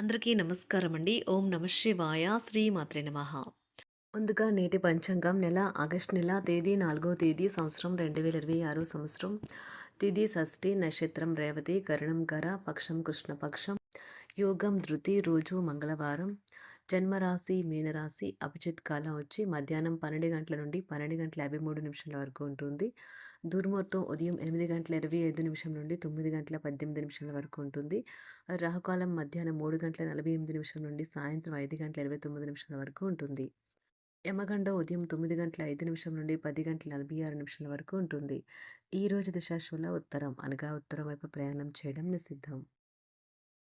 అందరికీ నమస్కారం అండి. ఓం నమ శివాయ. శ్రీ మాత్రే నమః. ముందుగా నేటి పంచాంగం నెల ఆగస్టు నెల తేదీ 4వ తేదీ సంవత్సరం 2026 సంవత్సరం. తిథి షష్ఠి, నక్షత్రం రేవతి, కరణం కర, పక్షం కృష్ణపక్షం, యోగం ధృతి, రోజు మంగళవారం, జన్మరాశి మీనరాశి, అభిజిత్ కాలం వచ్చి మధ్యాహ్నం 12 గంటల నుండి 12 గంటల 53 నిమిషాల వరకు ఉంటుంది. దుర్ముహూర్తం ఉదయం 8 గంటల 25 నిమిషం నుండి 9 గంటల 18 నిమిషాల వరకు ఉంటుంది. రాహుకాలం మధ్యాహ్నం 3 గంటల 48 నిమిషం నుండి సాయంత్రం 5 గంటల 29 నిమిషాల వరకు ఉంటుంది. యమగండ ఉదయం 9 గంటల 5 నిమిషం నుండి 10 గంటల 46 నిమిషాల వరకు ఉంటుంది. ఈ రోజు దిశాశూల ఉత్తరం అనగా ఉత్తరం వైపు ప్రయాణం చేయడం నిషిద్ధం.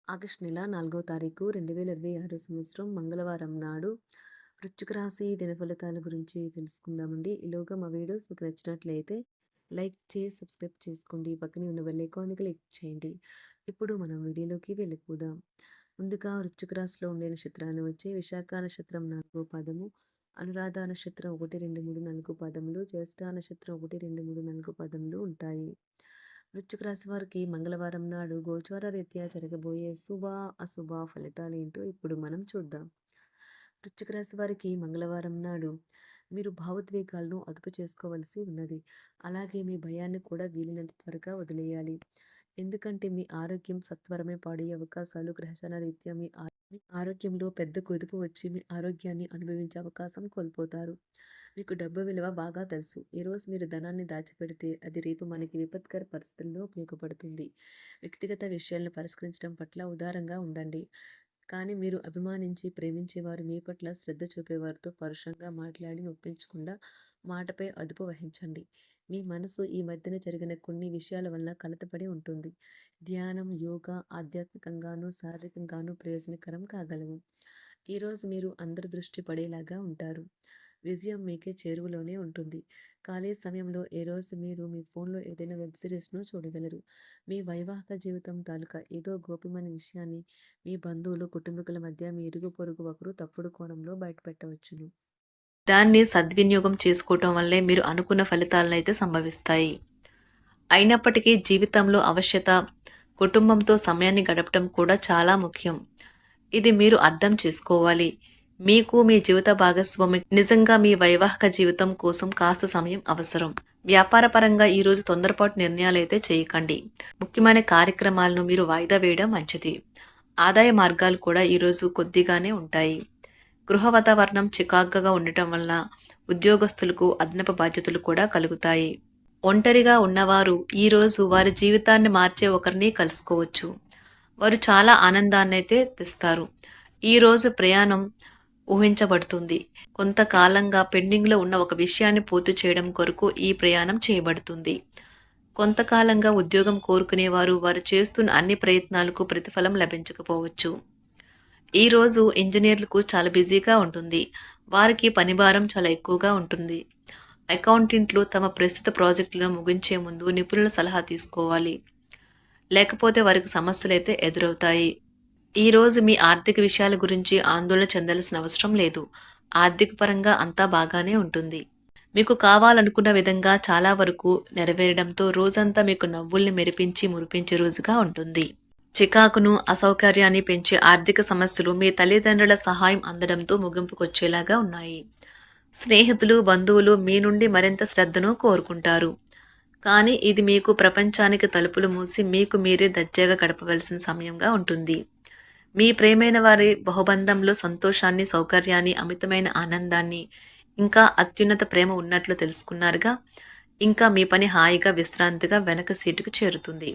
ఆగస్టు నెల 4వ తారీఖు 2026 సంవత్సరం మంగళవారం నాడు వృశ్చిక రాశి దినఫలితాల గురించి తెలుసుకుందామండి. ఈలోగా మా వీడియోస్ మీకు నచ్చినట్లయితే లైక్ చేసి సబ్స్క్రైబ్ చేసుకోండి. పక్కనే ఉన్న బెల్ ఐకాన్ని క్లిక్ చేయండి. ఇప్పుడు మనం వీడియోలోకి వెళ్ళిపోదాం. ముందుగా వృశ్చిక రాశిలో ఉండే నక్షత్రాలు వచ్చి విశాఖ నక్షత్రం 4వ పాదము, అనురాధ నక్షత్రం 1, 2, 3, 4 పాదములు, జ్యేష్ఠ నక్షత్రం 1, 2, 3, 4 పాదములు ఉంటాయి. వృశ్చిక రాశి వారికి మంగళవారం నాడు గోచార రీత్యా జరగబోయే శుభ అశుభ ఫలితాలు ఏంటో ఇప్పుడు మనం చూద్దాం. వృశ్చిక రాశి వారికి మంగళవారం నాడు మీరు భావోద్వేగాలను అదుపు చేసుకోవలసి ఉన్నది. అలాగే మీ భయాన్ని కూడా వీలైనంత త్వరగా వదిలేయాలి. ఎందుకంటే మీ ఆరోగ్యం సత్వరమే పాడయ్యే అవకాశాలు గ్రహచార రీత్యా మీ ఆరోగ్యంలో పెద్ద కుదుపు వచ్చి మీ ఆరోగ్యాన్ని అనుభవించే అవకాశం కోల్పోతారు. మీకు డబ్బు విలువ బాగా తెలుసు. ఈరోజు మీరు ధనాన్ని దాచిపెడితే అది రేపు మనకి విపత్కర పరిస్థితుల్లో ఉపయోగపడుతుంది. వ్యక్తిగత విషయాలను పరిష్కరించడం పట్ల ఉదారంగా ఉండండి. కానీ మీరు అభిమానించి ప్రేమించేవారు మీ పట్ల శ్రద్ధ చూపేవారితో పరుషంగా మాట్లాడి నొప్పించకుండా మాటపై అదుపు వహించండి. మీ మనసు ఈ మధ్యన జరిగిన కొన్ని విషయాల వల్ల కలతపడి ఉంటుంది. ధ్యానం, యోగా ఆధ్యాత్మికంగానూ శారీరకంగానూ ప్రయోజనకరం కాగలవు. ఈరోజు మీరు అందరి దృష్టి పడేలాగా ఉంటారు. విజయం మీకే చేరువలోనే ఉంటుంది. ఖాళీ సమయంలో ఏ రోజు మీరు మీ ఫోన్లో ఏదైనా వెబ్ సిరీస్ను చూడగలరు. మీ వైవాహిక జీవితం తాలూకా ఏదో గోప్యమైన విషయాన్ని మీ బంధువులు, కుటుంబీకుల మధ్య మీ ఇరుగు పొరుగు ఒకరు తప్పుడు కోణంలో బయటపెట్టవచ్చును. దాన్ని సద్వినియోగం చేసుకోవటం వల్లే మీరు అనుకున్న ఫలితాలను అయితే సంభవిస్తాయి. అయినప్పటికీ జీవితంలో అవశ్యత కుటుంబంతో సమయాన్ని గడపటం కూడా చాలా ముఖ్యం. ఇది మీరు అర్థం చేసుకోవాలి. మీకు మీ జీవిత భాగస్వామి నిజంగా మీ వైవాహిక జీవితం కోసం కాస్త సమయం అవసరం. వ్యాపారపరంగా ఈరోజు తొందరపాటు నిర్ణయాలైతే చేయకండి. ముఖ్యమైన కార్యక్రమాలను మీరు వాయిదా వేయడం మంచిది. ఆదాయ మార్గాలు కూడా ఈరోజు కొద్దిగానే ఉంటాయి. గృహ వాతావరణం చికాకుగా ఉండటం వల్ల ఉద్యోగస్తులకు అదనపు బాధ్యతలు కూడా కలుగుతాయి. ఒంటరిగా ఉన్నవారు ఈరోజు వారి జీవితాన్ని మార్చే ఒకరిని కలుసుకోవచ్చు. వారు చాలా ఆనందాన్ని అయితే తెస్తారు. ఈరోజు ప్రయాణం ఊహించబడుతుంది. కొంతకాలంగా పెండింగ్లో ఉన్న ఒక విషయాన్ని పూర్తి చేయడం కొరకు ఈ ప్రయాణం చేయబడుతుంది. కొంతకాలంగా ఉద్యోగం కోరుకునేవారు వారు చేస్తున్న అన్ని ప్రయత్నాలకు ప్రతిఫలం లభించకపోవచ్చు. ఈరోజు ఇంజనీర్లకు చాలా బిజీగా ఉంటుంది. వారికి పనిభారం చాలా ఎక్కువగా ఉంటుంది. అకౌంటెంట్లు తమ ప్రస్తుత ప్రాజెక్టులను ముగించే ముందు నిపుణుల సలహా తీసుకోవాలి. లేకపోతే వారికి సమస్యలు అయితే ఎదురవుతాయి. ఈరోజు మీ ఆర్థిక విషయాల గురించి ఆందోళన చెందాల్సిన అవసరం లేదు. ఆర్థిక పరంగా అంతా బాగానే ఉంటుంది. మీకు కావాలనుకున్న విధంగా చాలా వరకు నెరవేరడంతో రోజంతా మీకు నవ్వుల్ని మెరిపించి మురిపించే రోజుగా ఉంటుంది. చికాకును, అసౌకర్యాన్ని పెంచే ఆర్థిక సమస్యలు మీ తల్లిదండ్రుల సహాయం అందడంతో ముగింపుకొచ్చేలాగా ఉన్నాయి. స్నేహితులు, బంధువులు మీ నుండి మరింత శ్రద్ధను కోరుకుంటారు. కానీ ఇది మీకు ప్రపంచానికి తలుపులు మూసి మీకు మీరే దర్జాగా గడపవలసిన సమయంగా ఉంటుంది. మీ ప్రేమైన వారి బహుబంధంలో సంతోషాన్ని, సౌకర్యాన్ని, అమితమైన ఆనందాన్ని, ఇంకా అత్యున్నత ప్రేమ ఉన్నట్లు తెలుసుకున్నారుగా. ఇంకా మీ పని హాయిగా విశ్రాంతిగా వెనక సీటుకు చేరుతుంది.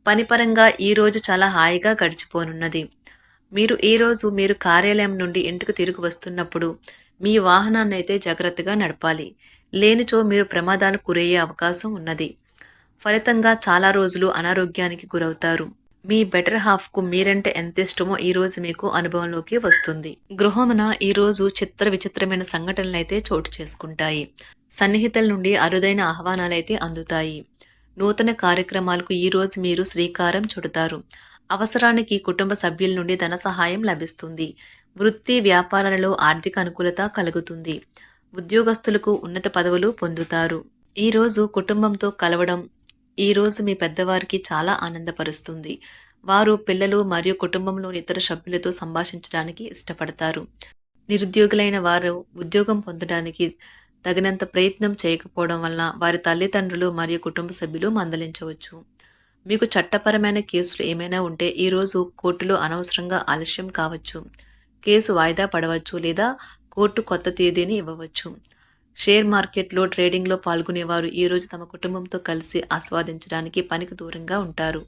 పనిపరంగా ఈరోజు చాలా హాయిగా గడిచిపోనున్నది. మీరు కార్యాలయం నుండి ఇంటికి తిరిగి వస్తున్నప్పుడు మీ వాహనాన్ని అయితే జాగ్రత్తగా నడపాలి. లేనిచో మీరు ప్రమాదాలకు గురయ్యే అవకాశం ఉన్నది. ఫలితంగా చాలా రోజులు అనారోగ్యానికి గురవుతారు. మీ బెటర్ హాఫ్కు మీరంటే ఎంత ఇష్టమో ఈరోజు మీకు అనుభవంలోకి వస్తుంది. గృహమున ఈరోజు చిత్ర విచిత్రమైన సంఘటనలు అయితే చోటు చేసుకుంటాయి. సన్నిహితుల నుండి అరుదైన ఆహ్వానాలైతే అందుతాయి. నూతన కార్యక్రమాలకు ఈరోజు మీరు శ్రీకారం చుడతారు. అవసరానికి కుటుంబ సభ్యుల నుండి ధన సహాయం లభిస్తుంది. వృత్తి వ్యాపారాలలో ఆర్థిక అనుకూలత కలుగుతుంది. ఉద్యోగస్తులకు ఉన్నత పదవులు పొందుతారు. ఈరోజు కుటుంబంతో కలవడం ఈరోజు మీ పెద్దవారికి చాలా ఆనందపరుస్తుంది. వారు పిల్లలు మరియు కుటుంబంలోని ఇతర సభ్యులతో సంభాషించడానికి ఇష్టపడతారు. నిరుద్యోగులైన వారు ఉద్యోగం పొందడానికి తగినంత ప్రయత్నం చేయకపోవడం వలన వారి తల్లిదండ్రులు మరియు కుటుంబ సభ్యులు మందలించవచ్చు. మీకు చట్టపరమైన కేసులు ఏమైనా ఉంటే ఈరోజు కోర్టులో అనవసరంగా ఆలస్యం కావచ్చు. కేసు వాయిదా పడవచ్చు లేదా కోర్టు కొత్త తేదీని ఇవ్వవచ్చు. షేర్ మార్కెట్లో ట్రేడింగ్లో పాల్గొనేవారు ఈరోజు తమ కుటుంబంతో కలిసి ఆస్వాదించడానికి పనికి దూరంగా ఉంటారు.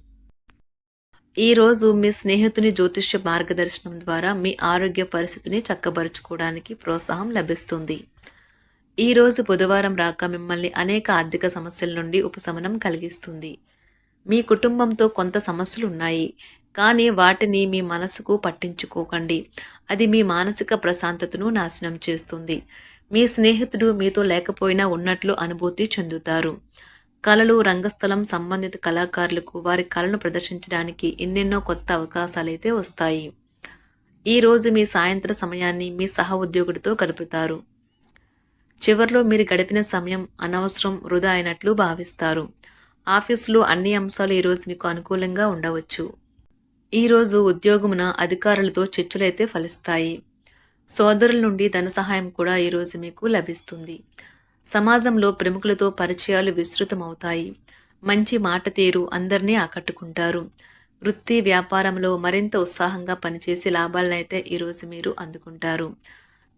ఈరోజు మీ స్నేహితుని జ్యోతిష్య మార్గదర్శనం ద్వారా మీ ఆరోగ్య పరిస్థితిని చక్కబరుచుకోవడానికి ప్రోత్సాహం లభిస్తుంది. ఈరోజు బుధవారం రాక మిమ్మల్ని అనేక ఆర్థిక సమస్యల నుండి ఉపశమనం కలిగిస్తుంది. మీ కుటుంబంతో కొంత సమస్యలు ఉన్నాయి, కానీ వాటిని మీ మనసుకు పట్టించుకోకండి. అది మీ మానసిక ప్రశాంతతను నాశనం చేస్తుంది. మీ స్నేహితుడు మీతో లేకపోయినా ఉన్నట్లు అనుభూతి చెందుతారు. కళలు, రంగస్థలం సంబంధిత కళాకారులకు వారి కళను ప్రదర్శించడానికి ఎన్నెన్నో కొత్త అవకాశాలైతే వస్తాయి. ఈరోజు మీ సాయంత్ర సమయాన్ని మీ సహ ఉద్యోగుడితో గడుపుతారు. చివర్లో మీరు గడిపిన సమయం అనవసరం, వృధా అయినట్లు భావిస్తారు. ఆఫీసులో అన్ని అంశాలు ఈరోజు మీకు అనుకూలంగా ఉండవచ్చు. ఈరోజు ఉద్యోగమున అధికారులతో చర్చలైతే ఫలిస్తాయి. సోదరుల నుండి ధన సహాయం కూడా ఈరోజు మీకు లభిస్తుంది. సమాజంలో ప్రముఖులతో పరిచయాలు విస్తృతమవుతాయి. మంచి మాట తీరు అందరినీ ఆకట్టుకుంటారు. వృత్తి వ్యాపారంలో మరింత ఉత్సాహంగా పనిచేసి లాభాలనైతే ఈరోజు మీరు అందుకుంటారు.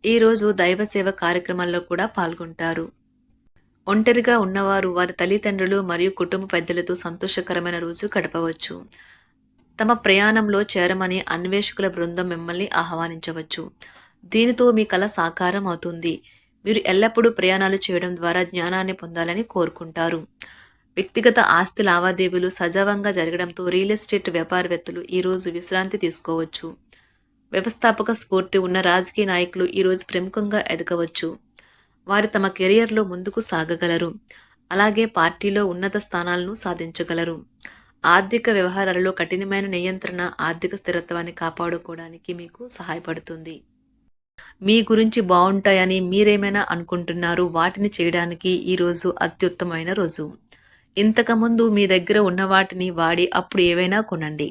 ఈరోజు దైవ సేవ కార్యక్రమాల్లో కూడా పాల్గొంటారు. ఒంటరిగా ఉన్నవారు వారి తల్లిదండ్రులు మరియు కుటుంబ పెద్దలతో సంతోషకరమైన రోజు గడపవచ్చు. తమ ప్రయాణంలో చేరమని అన్వేషకుల బృందం మిమ్మల్ని ఆహ్వానించవచ్చు. దీనితో మీ కల సాకారం అవుతుంది. మీరు ఎల్లప్పుడూ ప్రయాణాలు చేయడం ద్వారా జ్ఞానాన్ని పొందాలని కోరుకుంటారు. వ్యక్తిగత ఆస్తి లావాదేవీలు సజావంగా జరగడంతో రియల్ ఎస్టేట్ వ్యాపారవేత్తలు ఈరోజు విశ్రాంతి తీసుకోవచ్చు. వ్యవస్థాపక స్ఫూర్తి ఉన్న రాజకీయ నాయకులు ఈరోజు ప్రముఖంగా ఎదగవచ్చు. వారు తమ కెరియర్లో ముందుకు సాగగలరు. అలాగే పార్టీలో ఉన్నత స్థానాలను సాధించగలరు. ఆర్థిక వ్యవహారాలలో కఠినమైన నియంత్రణ ఆర్థిక స్థిరత్వాన్ని కాపాడుకోవడానికి మీకు సహాయపడుతుంది. మీ గురించి బాగుంటాయని మీరేమైనా అనుకుంటున్నారు, వాటిని చేయడానికి ఈరోజు అత్యుత్తమైన రోజు. ఇంతకుముందు మీ దగ్గర ఉన్న వాటిని వాడి అప్పుడు ఏవైనా కొనండి.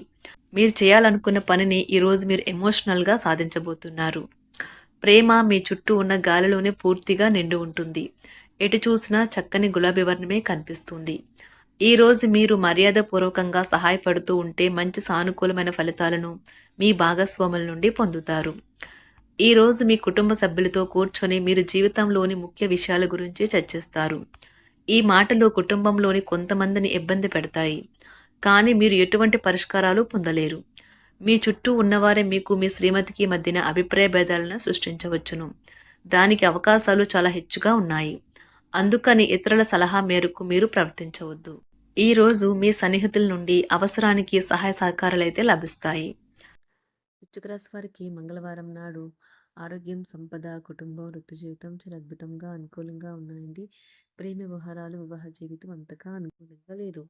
మీరు చేయాలనుకున్న పనిని ఈరోజు మీరు ఎమోషనల్గా సాధించబోతున్నారు. ప్రేమ మీ చుట్టూ ఉన్న గాలిలోనే పూర్తిగా నిండి ఉంటుంది. ఎటు చూసినా చక్కని గులాబీ వర్ణమే కనిపిస్తుంది. ఈరోజు మీరు మర్యాదపూర్వకంగా సహాయపడుతూ ఉంటే మంచి సానుకూలమైన ఫలితాలను మీ భాగస్వాముల నుండి పొందుతారు. ఈరోజు మీ కుటుంబ సభ్యులతో కూర్చొని మీరు జీవితంలోని ముఖ్య విషయాల గురించి చర్చిస్తారు. ఈ మాటలు కుటుంబంలోని కొంతమందిని ఇబ్బంది పెడతాయి, కానీ మీరు ఎటువంటి పరిష్కారాలు పొందలేరు. మీ చుట్టూ ఉన్నవారే మీకు మీ శ్రీమతికి మధ్యన అభిప్రాయ భేదాలను సృష్టించవచ్చును. దానికి అవకాశాలు చాలా హెచ్చుగా ఉన్నాయి. అందుకని ఇతరుల సలహా మేరకు మీరు ప్రవర్తించవద్దు. ఈరోజు మీ సన్నిహితుల నుండి అవసరానికి సహాయ సహకారాలైతే లభిస్తాయి. వృశ్చిక రాశి వారికి మంగళవారం నాడు ఆరోగ్యం, సంపద, కుటుంబం, వృత్తి జీవితం చాలా అద్భుతంగా అనుకూలంగా ఉన్నాయండి. ప్రేమ వ్యవహారాలు, వివాహ జీవితం అంతగా అనుకూలంగా లేదు.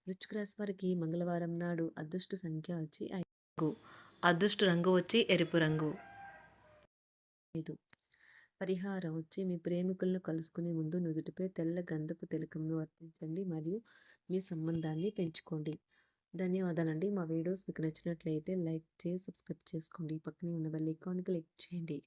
వృశ్చిక రాశి వారికి మంగళవారం నాడు అదృష్ట సంఖ్య వచ్చి 5, అదృష్ట రంగు వచ్చి ఎరుపు రంగు. పరిహారం వచ్చి మీ ప్రేమికులను కలుసుకునే ముందు నుదుటిపై తెల్ల గంధపు తిలకంను వర్తించండి మరియు మీ సంబంధాన్ని పెంచుకోండి. ధన్యవాదాలండి. మా వీడియోస్ మీకు నచ్చినట్లయితే లైక్ చేసి సబ్స్క్రైబ్ చేసుకోండి. పక్కనే ఉన్న బెల్ ఐకాన్కి క్లిక్ చేయండి.